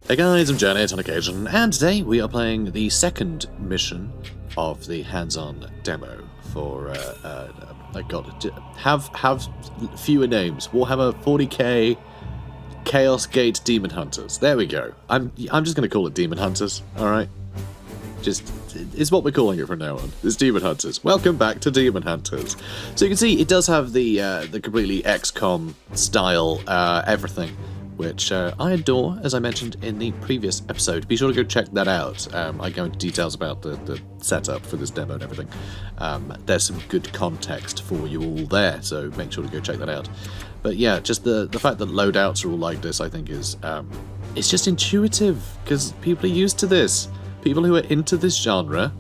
Hey guys, I'm JanetOnOccasion, and today we are playing the second mission of the hands-on demo for, have fewer names, Warhammer 40k, Chaos Gate Daemonhunters. There we go. I'm just going to call it Daemonhunters, alright? It's what we're calling it from now on. It's Daemonhunters. Welcome back to Daemonhunters. So you can see it does have the completely XCOM style everything, which I adore, as I mentioned in the previous episode. Be sure to go check that out. I go into details about the setup for this demo and everything. There's some good context for you all there, so make sure to go check that out. But yeah, just the fact that loadouts are all like this, I think is it's just intuitive, because people are used to this. People who are into this genre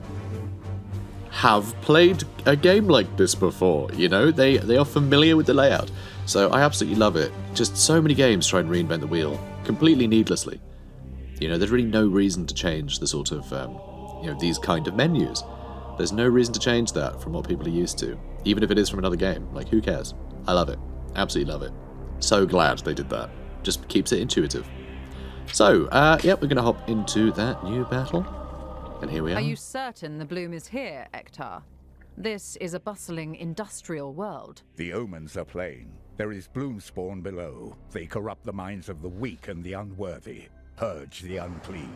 have played a game like this before, you know? They are familiar with the layout. So I absolutely love it. Just so many games try and reinvent the wheel, completely needlessly. You know, there's really no reason to change the sort of, these kind of menus. There's no reason to change that from what people are used to, even if it is from another game. Like, who cares? I love it. Absolutely love it. So glad they did that. Just keeps it intuitive. So, we're going to hop into that new battle. And here we are. Are you certain the bloom is here, Ektar? This is a bustling industrial world. The omens are plain. There is bloom spawn below. They corrupt the minds of the weak and the unworthy. Purge the unclean.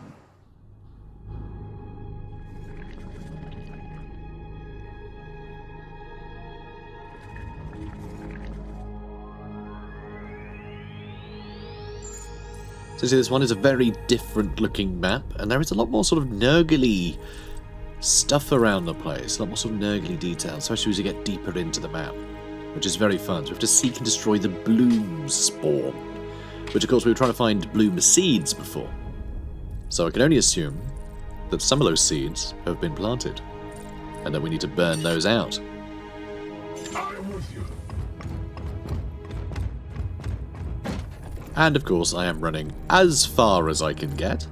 So see, this one is a very different looking map, and there is a lot more sort of nurgly stuff around the place, a lot more sort of nurgly detail, especially as you get deeper into the map, which is very fun. So we have to seek and destroy the bloom spawn, which of course we were trying to find bloom seeds before. So I can only assume that some of those seeds have been planted, and that we need to burn those out. I'm with you. And of course I am running as far as I can get.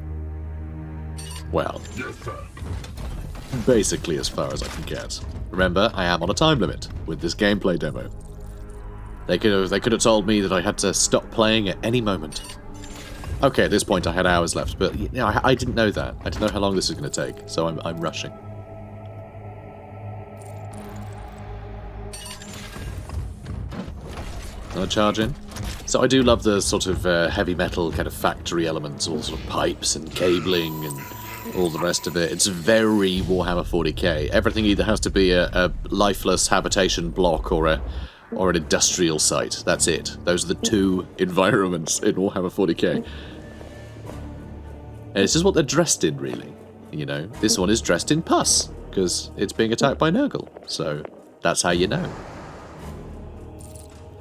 Well, Yes, sir. basically as far as I can get. Remember, I am on a time limit with this gameplay demo. They could have told me that I had to stop playing at any moment. Okay, at this point I had hours left, but you know, I didn't know that. I didn't know how long this was going to take, so I'm rushing. Gonna charge in. So I do love the sort of heavy metal kind of factory elements, all sort of pipes and cabling and all the rest of it. It's very Warhammer 40k. Everything either has to be a lifeless habitation block or an industrial site. That's it. Those are the two environments in Warhammer 40k. And it's just what they're dressed in, really. You know, this one is dressed in pus, because it's being attacked by Nurgle. So that's how you know.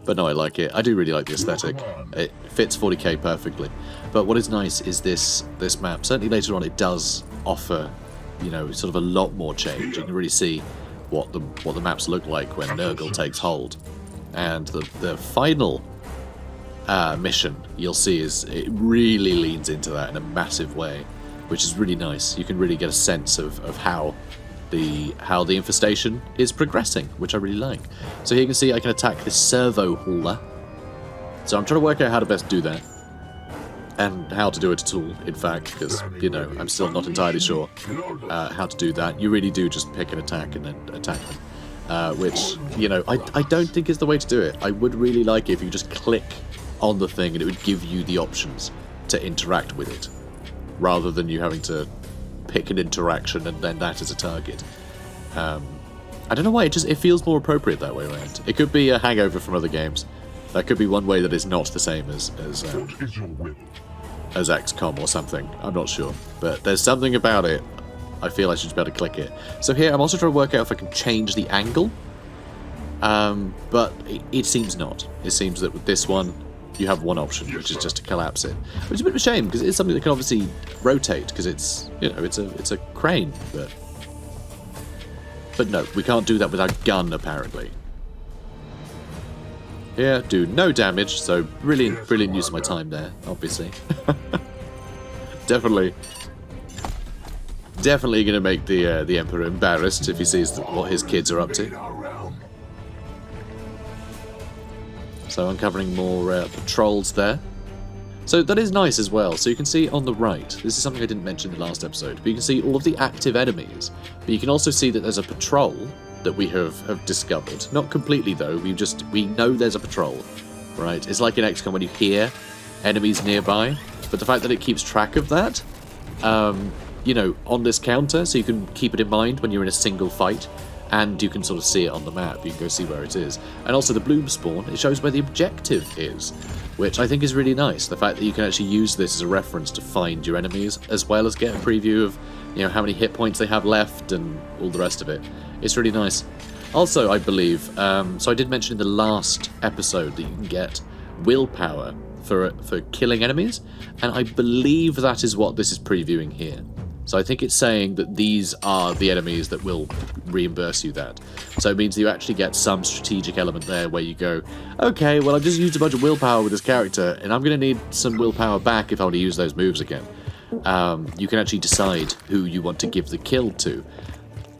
But no, I like it. I do really like the aesthetic. It fits 40k perfectly. But what is nice is this map. Certainly later on it does offer, you know, sort of a lot more change. You can really see what the maps look like when Nurgle takes hold. And the final mission you'll see is it really leans into that in a massive way, which is really nice. You can really get a sense of how the infestation is progressing, which I really like. So here you can see I can attack this servo hauler. So I'm trying to work out how to best do that. And how to do it at all, in fact, because, you know, I'm still not entirely sure how to do that. You really do just pick an attack and then attack them. Which, you know, I don't think is the way to do it. I would really like it if you just click on the thing and it would give you the options to interact with it, rather than you having to pick an interaction and then that as a target. I don't know why, it feels more appropriate that way around. It could be a hangover from other games. That could be one way that is not the same as XCOM or something. I'm not sure. But there's something about it. I feel I should be able to click it. So here, I'm also trying to work out if I can change the angle. But it seems not. It seems that with this one, you have one option, which is just to collapse it. Which is a bit of a shame, because it's something that can obviously rotate, because it's, you know, it's a crane. But no, we can't do that with our gun, apparently. Yeah, do no damage, so brilliant use of my time there, obviously. Definitely going to make the Emperor embarrassed if he sees what his kids are up to. So uncovering more patrols there. So that is nice as well. So you can see on the right, this is something I didn't mention in the last episode, but you can see all of the active enemies. But you can also see that there's a patrol that we have discovered. Not completely though, we know there's a patrol, right? It's like in XCOM when you hear enemies nearby, but the fact that it keeps track of that, you know, on this counter, so you can keep it in mind when you're in a single fight, and you can sort of see it on the map. You can go see where it is. And also the bloom spawn, it shows where the objective is, which I think is really nice. The fact that you can actually use this as a reference to find your enemies, as well as get a preview of, you know, how many hit points they have left and all the rest of it. It's really nice. Also, I believe, so I did mention in the last episode that you can get willpower for killing enemies, and I believe that is what this is previewing here. So I think it's saying that these are the enemies that will reimburse you that. So it means you actually get some strategic element there where you go, okay, well I've just used a bunch of willpower with this character, and I'm going to need some willpower back if I want to use those moves again. You can actually decide who you want to give the kill to.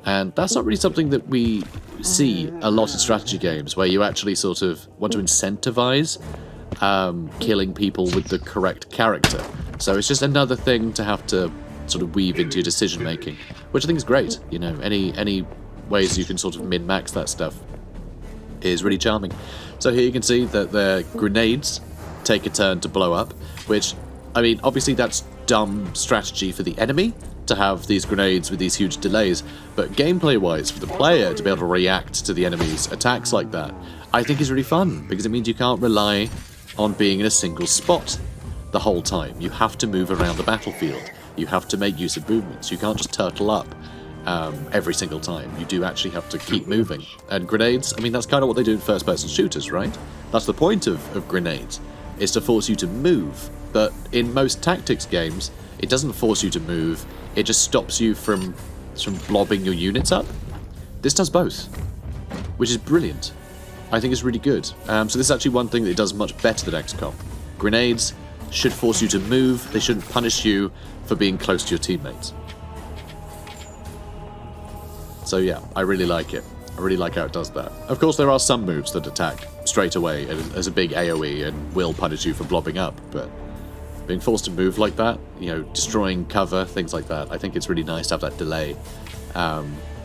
And that's not really something that we see a lot in strategy games, where you actually sort of want to incentivize killing people with the correct character. So it's just another thing to have to sort of weave into your decision making, which I think is great. You know, any ways you can sort of min-max that stuff is really charming. So here you can see that the grenades take a turn to blow up, which, I mean, obviously that's dumb strategy for the enemy to have these grenades with these huge delays, but gameplay wise for the player to be able to react to the enemy's attacks like that, I think is really fun, because it means you can't rely on being in a single spot the whole time. You have to move around the battlefield. You have to make use of movements. You can't just turtle up every single time. You do actually have to keep moving. And grenades, I mean, that's kind of what they do in first-person shooters, right? That's the point of grenades, is to force you to move. But in most tactics games, it doesn't force you to move. It just stops you from blobbing your units up. This does both, which is brilliant. I think it's really good. So this is actually one thing that it does much better than XCOM. Grenades should force you to move. They shouldn't punish you for being close to your teammates. So yeah, I really like it. I really like how it does that. Of course, there are some moves that attack straight away as a big AoE and will punish you for blobbing up, but being forced to move like that, you know, destroying cover, things like that, I think it's really nice to have that delay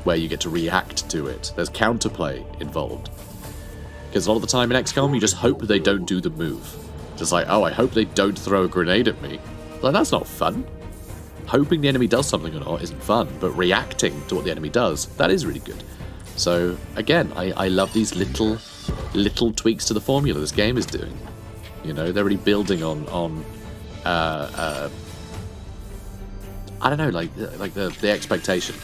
where you get to react to it. There's counterplay involved. Because a lot of the time in XCOM, you just hope they don't do the move. Just like, oh, I hope they don't throw a grenade at me. Like, that's not fun. Hoping the enemy does something or not isn't fun, but reacting to what the enemy does, that is really good. So, again, I love these little tweaks to the formula this game is doing. You know, they're really building on I don't know, like the expectation.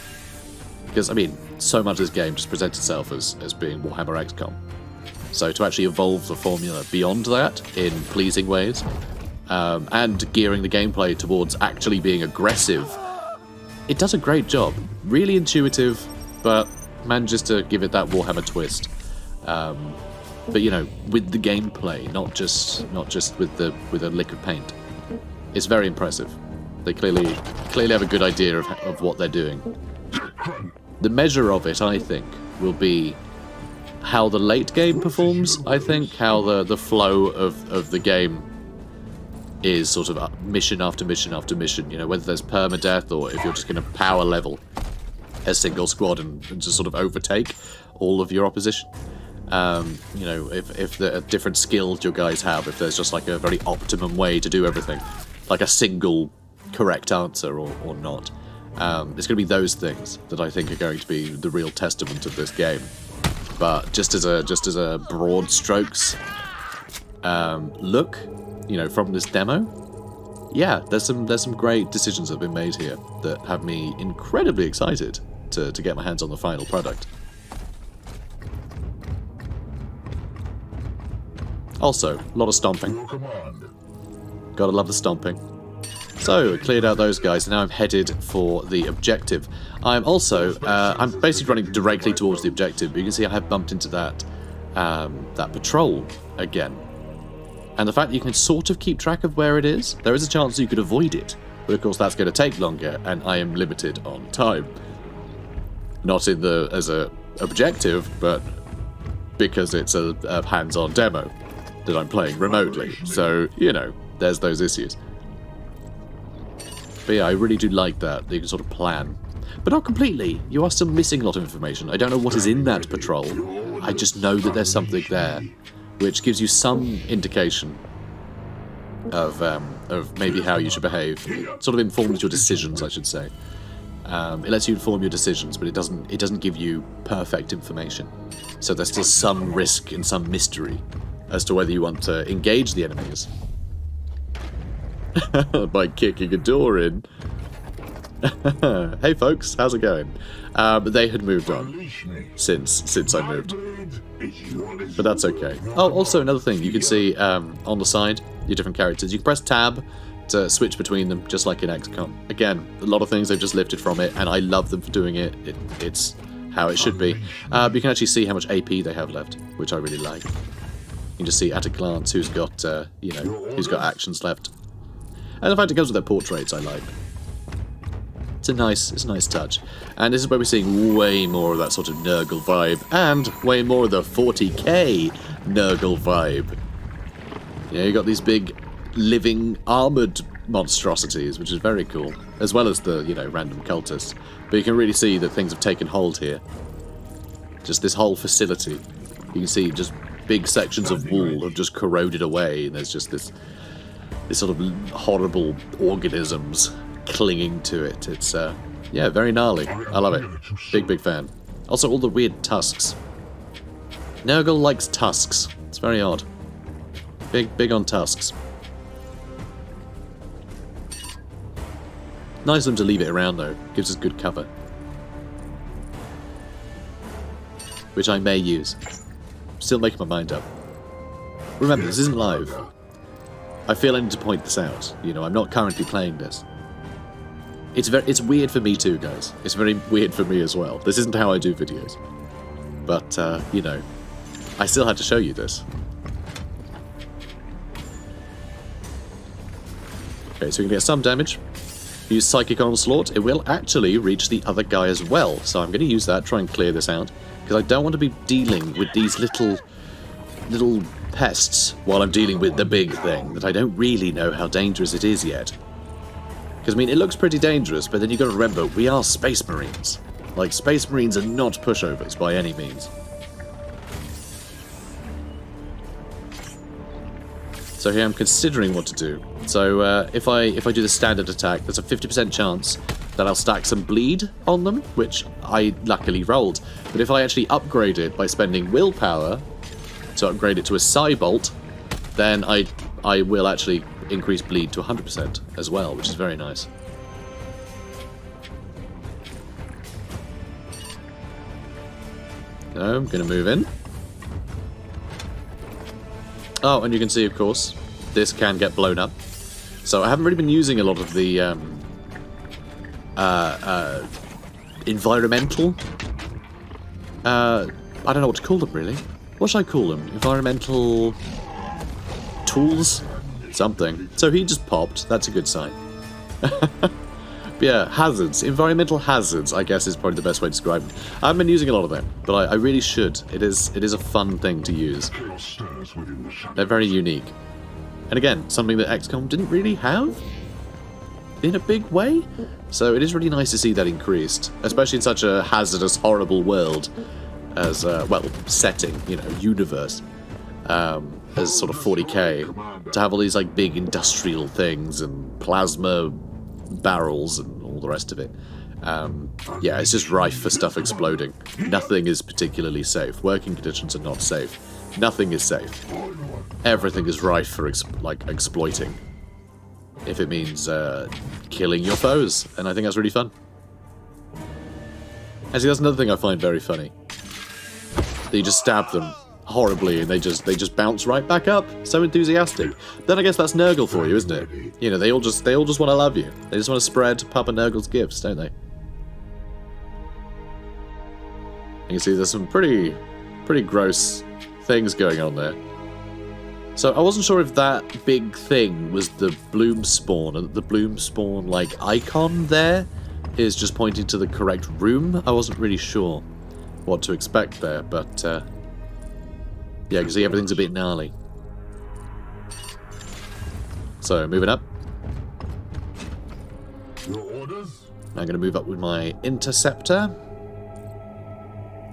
Because, I mean, so much of this game just presents itself as being Warhammer XCOM. So to actually evolve the formula beyond that in pleasing ways, and gearing the gameplay towards actually being aggressive, it does a great job. Really intuitive, but manages to give it that Warhammer twist. But you know, with the gameplay, not just with a lick of paint. It's very impressive. They clearly have a good idea of what they're doing. The measure of it, I think, will be how the late game performs. I think how the flow of the game is sort of mission after mission after mission. You know, whether there's permadeath or if you're just going to power level a single squad and just sort of overtake all of your opposition. You know, if the different skills your guys have, if there's just like a very optimum way to do everything, like a single correct answer or not. It's going to be those things that I think are going to be the real testament of this game. But just as a broad strokes look, you know, from this demo, yeah, there's some great decisions that have been made here that have me incredibly excited to get my hands on the final product. Also, a lot of stomping. Gotta love the stomping. So, I cleared out those guys, and now I'm headed for the objective. I'm also, I'm basically running directly towards the objective, but you can see I have bumped into that patrol again. And the fact that you can sort of keep track of where it is, there is a chance that you could avoid it. But of course that's going to take longer, and I am limited on time. Not as a objective, but because it's a hands-on demo that I'm playing remotely. So, you know, there's those issues. But yeah, I really do like that you can sort of plan. But not completely. You are still missing a lot of information. I don't know what is in that patrol. I just know that there's something there, which gives you some indication of maybe how you should behave. It sort of informs your decisions, I should say. It lets you inform your decisions, but it doesn't give you perfect information. So there's still some risk and some mystery as to whether you want to engage the enemies by kicking a door in. Hey folks, how's it going? But they had moved on since I moved. But that's okay. Oh, also another thing, you can see on the side, your different characters. You can press tab to switch between them, just like in XCOM. Again, a lot of things they've just lifted from it, and I love them for doing it. It's how it should be. But you can actually see how much AP they have left, which I really like. You can just see at a glance who's got, who's got actions left. And the fact it comes with their portraits, I like. It's a nice touch. And this is where we're seeing way more of that sort of Nurgle vibe, and way more of the 40k Nurgle vibe. Yeah, you got these big living armoured monstrosities, which is very cool, as well as the, random cultists. But you can really see that things have taken hold here. Just this whole facility. You can see just big sections of wall have just corroded away, and there's just this sort of horrible organisms clinging to it. It's, yeah, very gnarly. I love it. Big fan. Also, all the weird tusks. Nurgle likes tusks. It's very odd. Big on tusks. Nice of them to leave it around, though. Gives us good cover. Which I may use. Still making my mind up. Remember, this isn't live. I feel I need to point this out. I'm not currently playing this. It's weird for me too, guys. It's very weird for me as well. This isn't how I do videos. But, I still had to show you this. Okay, so we can get some damage. Use Psychic Onslaught. It will actually reach the other guy as well. So I'm going to use that, try and clear this out. Because I don't want to be dealing with these little pests while I'm dealing with the big thing that I don't really know how dangerous it is yet. Because, it looks pretty dangerous, but then you've got to remember, we are Space Marines. Like, Space Marines are not pushovers by any means. So here I'm considering what to do. So if I do the standard attack, there's a 50% chance that I'll stack some bleed on them, which I luckily rolled. But if I actually upgrade it by spending willpower to upgrade it to a Psybolt, then I will actually increase bleed to 100% as well, which is very nice. So I'm going to move in. Oh, and you can see, of course, this can get blown up. So I haven't really been using a lot of the environmental... I don't know what to call them, really. What should I call them? Environmental... tools? Something. So he just popped. That's a good sign. But yeah, hazards. Environmental hazards, I guess, is probably the best way to describe them. I haven't been using a lot of them, but I really should. It is a fun thing to use. They're very unique. And again, something that XCOM didn't really have in a big way. So it is really nice to see that increased, especially in such a hazardous, horrible world as, setting, universe. As sort of 40k, to have all these like big industrial things and plasma barrels and all the rest of it. Yeah, it's just rife for stuff exploding. Nothing is particularly safe. Working conditions are not safe. Nothing is safe. Everything is rife for exploiting. If it means killing your foes, and I think that's really fun. Actually, that's another thing I find very funny. That you just stab them horribly and they just bounce right back up. So enthusiastic. Then I guess that's Nurgle for you, isn't it? They all just want to love you. They just want to spread Papa Nurgle's gifts, don't they? You can see there's some pretty gross things going on there. So I wasn't sure if that big thing was the bloom spawn, and the bloom spawn icon there is just pointing to the correct room. I wasn't really sure what to expect there, but yeah, you can see everything's a bit gnarly. So, moving up. Your orders? I'm going to move up with my Interceptor.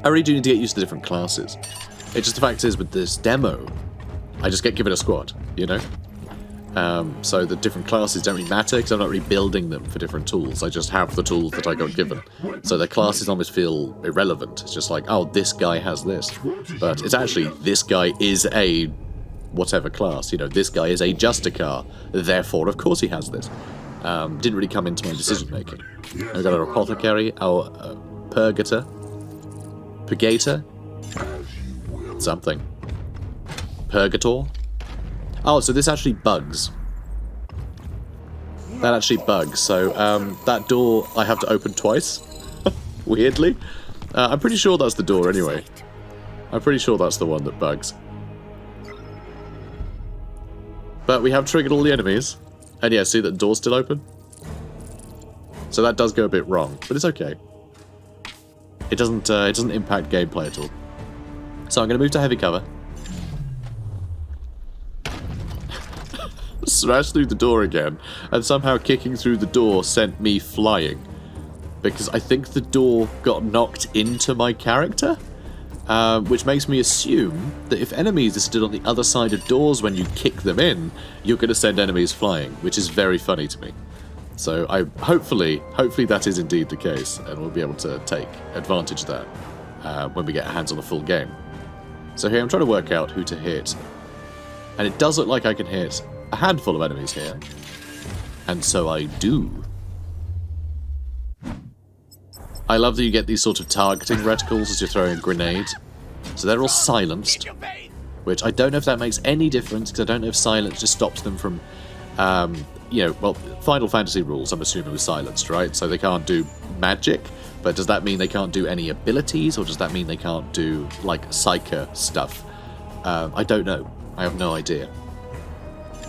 I really do need to get used to different classes. It's just the fact is, with this demo, I just get given a squad, you know? So the different classes don't really matter, because I'm not really building them for different tools. I just have the tools that I got given. So the classes almost feel irrelevant. It's just like, oh, this guy has this. But it's actually, this guy is a whatever class. You know, this guy is a Justicar. Therefore, of course he has this. Didn't really come into my decision-making. I've got our Apothecary, our Purgator. Something. Purgator. Oh, so this actually bugs. That actually bugs. So that door I have to open twice. Weirdly. I'm pretty sure that's the door anyway. I'm pretty sure that's the one that bugs. But we have triggered all the enemies. And yeah, see that the door's still open? So that does go a bit wrong, but it's okay. It doesn't impact gameplay at all. So I'm going to move to heavy cover. Smash through the door again, and somehow kicking through the door sent me flying. Because I think the door got knocked into my character, which makes me assume that if enemies are stood on the other side of doors when you kick them in, you're going to send enemies flying, which is very funny to me. So hopefully that is indeed the case, and we'll be able to take advantage of that when we get our hands on the full game. So here I'm trying to work out who to hit, and it does look like I can hit a handful of enemies here, and so I do. I love that you get these sort of targeting reticles as you're throwing a grenade. So they're all silenced, which I don't know if that makes any difference, because I don't know if silence just stops them from, you know, well, Final Fantasy rules, I'm assuming, was silenced, right? So they can't do magic, but does that mean they can't do any abilities, or does that mean they can't do, like, Psyker stuff? I don't know. I have no idea.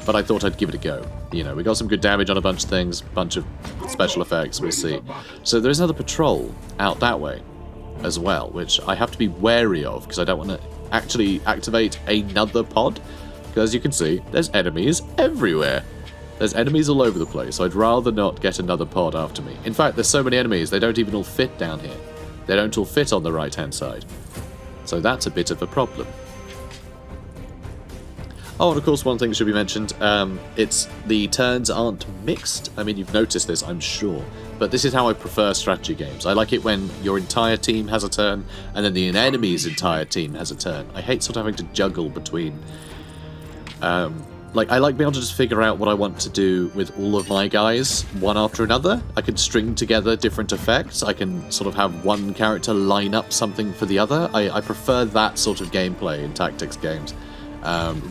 But I thought I'd give it a go. You know, we got some good damage on a bunch of things, bunch of special effects, we'll see. So there's another patrol out that way as well, which I have to be wary of, because I don't want to actually activate another pod. Because as you can see, there's enemies everywhere. There's enemies all over the place, so I'd rather not get another pod after me. In fact, there's so many enemies, they don't even all fit down here. They don't all fit on the right-hand side. So that's a bit of a problem. Oh, and of course, one thing should be mentioned, it's the turns aren't mixed. I mean, you've noticed this, I'm sure. But this is how I prefer strategy games. I like it when your entire team has a turn, and then the enemy's entire team has a turn. I hate sort of having to juggle between... like, I like being able to just figure out what I want to do with all of my guys, one after another. I can string together different effects. I can sort of have one character line up something for the other. I prefer that sort of gameplay in tactics games.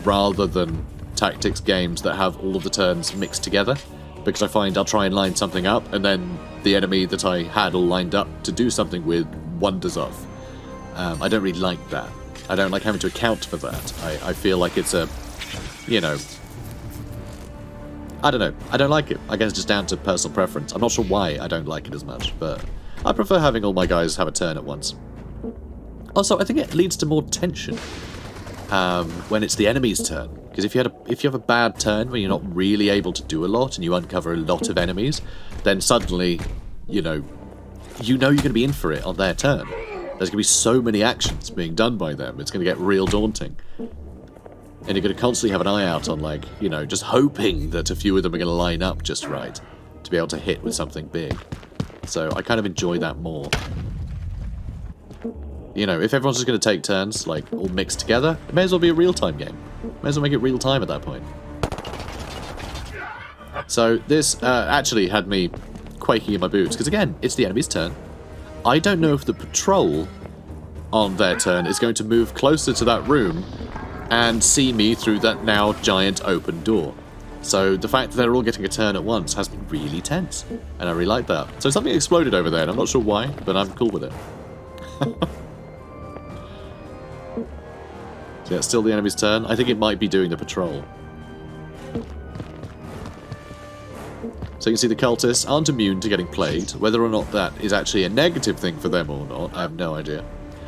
Rather than tactics games that have all of the turns mixed together, because I find I'll try and line something up, and then the enemy that I had all lined up to do something with wanders off. I don't really like that. I don't like having to account for that. I feel like it's a, you know, I don't know. I don't like it. I guess it's just down to personal preference. I'm not sure why I don't like it as much, but I prefer having all my guys have a turn at once. Also, I think it leads to more tension. When it's the enemy's turn, because if you have a bad turn when you're not really able to do a lot and you uncover a lot of enemies, then suddenly, you know you're going to be in for it on their turn. There's going to be so many actions being done by them, it's going to get real daunting. And you're going to constantly have an eye out on, like, you know, just hoping that a few of them are going to line up just right to be able to hit with something big. So I kind of enjoy that more. You know, if everyone's just going to take turns, like, all mixed together, it may as well be a real-time game. May as well make it real-time at that point. So this actually had me quaking in my boots, because again, it's the enemy's turn. I don't know if the patrol on their turn is going to move closer to that room and see me through that now giant open door. So the fact that they're all getting a turn at once has been really tense, and I really like that. So something exploded over there, and I'm not sure why, but I'm cool with it. So yeah, it's still the enemy's turn. I think it might be doing the patrol. So you can see the cultists aren't immune to getting plagued. Whether or not that is actually a negative thing for them or not, I have no idea.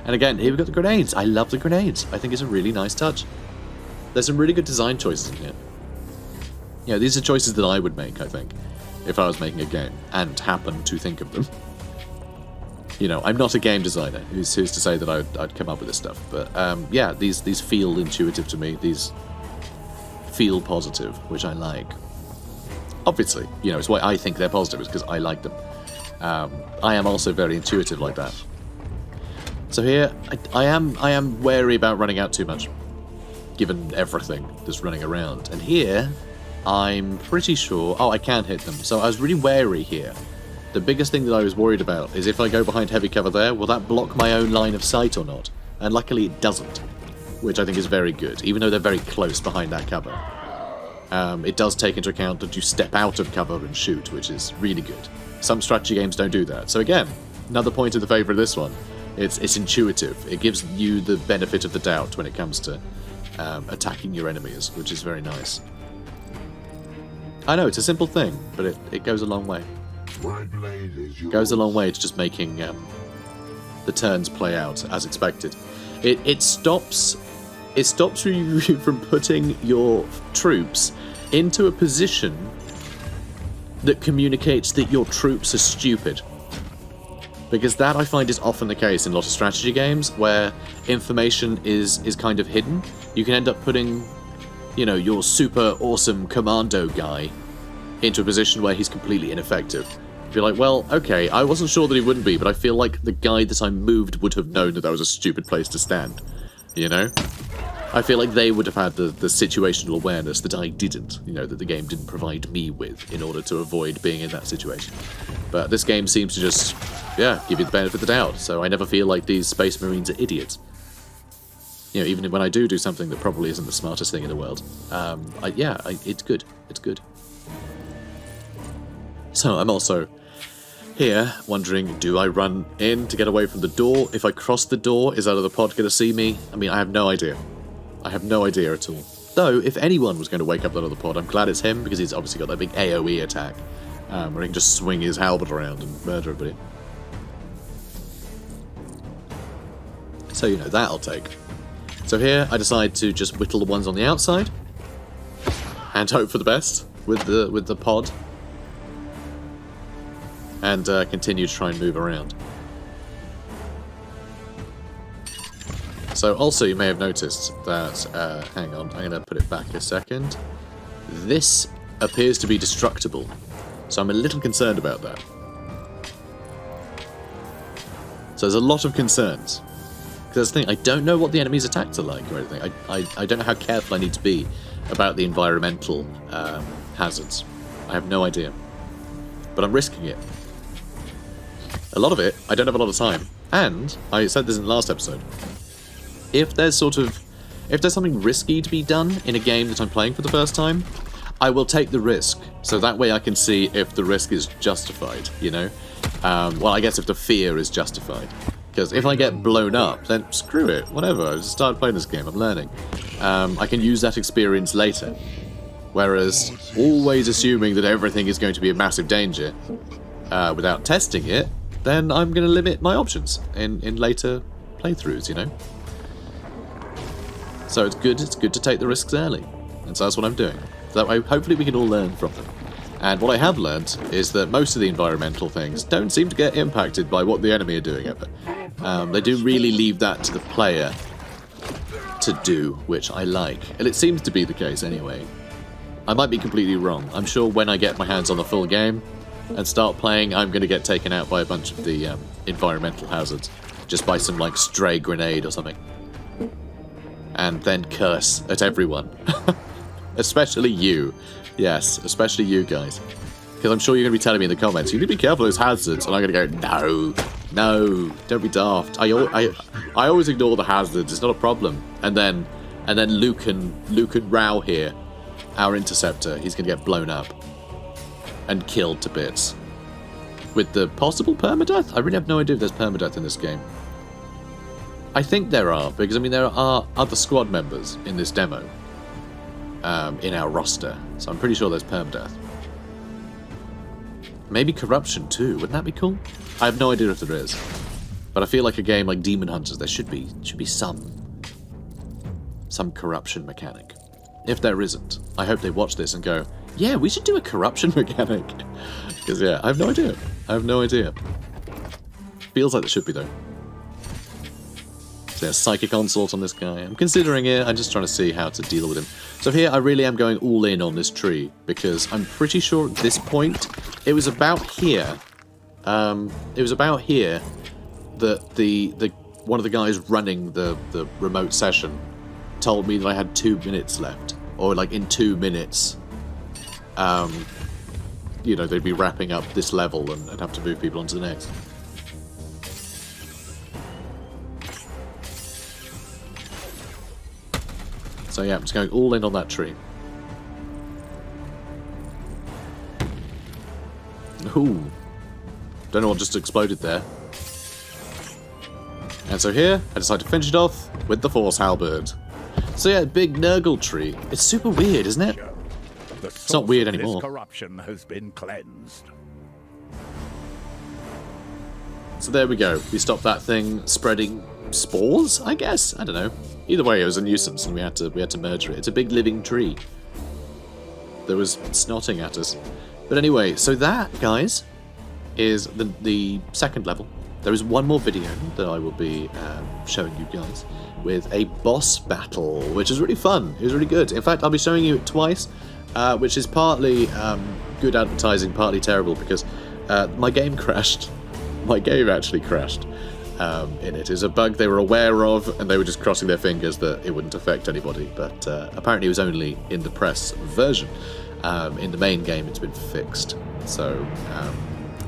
And again, here we've got the grenades. I love the grenades. I think it's a really nice touch. There's some really good design choices in here. You know, these are choices that I would make, I think, if I was making a game, and happen to think of them. You know, I'm not a game designer, who's to say that I'd come up with this stuff, but yeah, these feel intuitive to me, these feel positive, which I like. Obviously, you know, it's why I think they're positive, is because I like them. I am also very intuitive like that. So here, I am wary about running out too much, given everything that's running around. And here, I'm pretty sure... Oh, I can hit them. So I was really wary here. The biggest thing that I was worried about is if I go behind heavy cover there, will that block my own line of sight or not? And luckily it doesn't, which I think is very good, even though they're very close behind that cover. It does take into account that you step out of cover and shoot, which is really good. Some strategy games don't do that. So again, another point in the favour of this one. It's intuitive. It gives you the benefit of the doubt when it comes to attacking your enemies, which is very nice. I know, it's a simple thing, but it goes a long way. My blade is yours. Goes a long way to just making the turns play out as expected. It stops you from putting your troops into a position that communicates that your troops are stupid. Because that, I find, is often the case in a lot of strategy games, where information is kind of hidden. You can end up putting, you know, your super awesome commando guy into a position where he's completely ineffective. Be like, well, okay, I wasn't sure that he wouldn't be, but I feel like the guy that I moved would have known that that was a stupid place to stand. You know? I feel like they would have had the situational awareness that I didn't, you know, that the game didn't provide me with in order to avoid being in that situation. But this game seems to just, yeah, give you the benefit of the doubt, so I never feel like these Space Marines are idiots. You know, even when I do something that probably isn't the smartest thing in the world. It's good. It's good. So I'm also here wondering, do I run in to get away from the door? If I cross the door, is that other pod going to see me? I mean, I have no idea. I have no idea at all. Though, if anyone was going to wake up that other pod, I'm glad it's him, because he's obviously got that big AoE attack, where he can just swing his halberd around and murder everybody. So, you know, that I'll take. So here, I decide to just whittle the ones on the outside, and hope for the best with the pod, and continue to try and move around. So also you may have noticed that, hang on, I'm going to put it back a second. This appears to be destructible, so I'm a little concerned about that. So there's a lot of concerns. Because that's the thing, I don't know what the enemy's attacks are like or anything. I don't know how careful I need to be about the environmental hazards. I have no idea. But I'm risking it. A lot of it, I don't have a lot of time. And, I said this in the last episode, if there's something risky to be done in a game that I'm playing for the first time, I will take the risk. So that way I can see if the risk is justified, you know? Well, I guess if the fear is justified. Because if I get blown up, then screw it, whatever, I just started playing this game, I'm learning. I can use that experience later. Whereas, always assuming that everything is going to be a massive danger, without testing it, then I'm going to limit my options in later playthroughs, you know? So it's good to take the risks early. And so that's what I'm doing. So that way, hopefully we can all learn from them. And what I have learned is that most of the environmental things don't seem to get impacted by what the enemy are doing ever. They do really leave that to the player to do, which I like. And it seems to be the case anyway. I might be completely wrong. I'm sure when I get my hands on the full game and start playing, I'm going to get taken out by a bunch of the environmental hazards. Just by some, like, stray grenade or something. And then curse at everyone. Especially you. Yes, especially you guys. Because I'm sure you're going to be telling me in the comments, you need to be careful of those hazards. And I'm going to go, no, don't be daft. I always ignore the hazards, it's not a problem. And then Luke and Rao here, our interceptor, he's going to get blown up. And killed to bits. With the possible permadeath? I really have no idea if there's permadeath in this game. I think there are, because I mean there are other squad members in this demo. In our roster. So I'm pretty sure there's permadeath. Maybe corruption too, wouldn't that be cool? I have no idea if there is. But I feel like a game like Daemonhunters, there should be some corruption mechanic. If there isn't, I hope they watch this and go, Yeah, we should do a corruption mechanic. Because, yeah, I have no idea. I have no idea. Feels like there should be, though. So, yeah, Psychic Onslaught on this guy. I'm considering it. I'm just trying to see how to deal with him. So here, I really am going all in on this tree. Because I'm pretty sure at this point, it was about here. It was about here that the one of the guys running the remote session told me that I had 2 minutes left. Or, like, in 2 minutes... you know, they'd be wrapping up this level and have to move people on to the next. So yeah, I'm just going all in on that tree. Ooh. Don't know what just exploded there. And so here, I decide to finish it off with the Force Halberd. So yeah, big Nurgle tree. It's super weird, isn't it? It's not weird anymore. Corruption has been cleansed. So there we go. We stopped that thing spreading spores, I guess? I don't know. Either way, it was a nuisance and we had to murder it. It's a big living tree. There was snotting at us. But anyway, so that, guys, is the second level. There is one more video that I will be showing you guys with a boss battle, which is really fun. It was really good. In fact, I'll be showing you it twice. Which is partly good advertising, partly terrible, because my game crashed. My game actually crashed in it. It was a bug they were aware of, and they were just crossing their fingers that it wouldn't affect anybody. But apparently it was only in the press version. In the main game, it's been fixed. So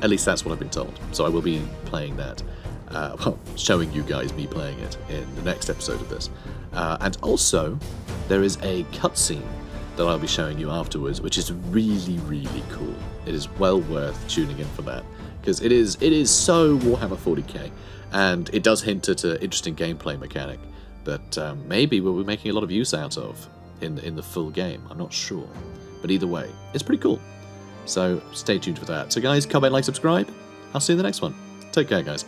at least that's what I've been told. So I will be playing that. Well, showing you guys me playing it in the next episode of this. And also, there is a cutscene that I'll be showing you afterwards, which is really, really cool. It is well worth tuning in for that, because it is so Warhammer 40k, and it does hint at an interesting gameplay mechanic that maybe we'll be making a lot of use out of in the full game. I'm not sure, but either way, it's pretty cool. So stay tuned for that. So guys, comment, like, subscribe. I'll see you in the next one. Take care, guys.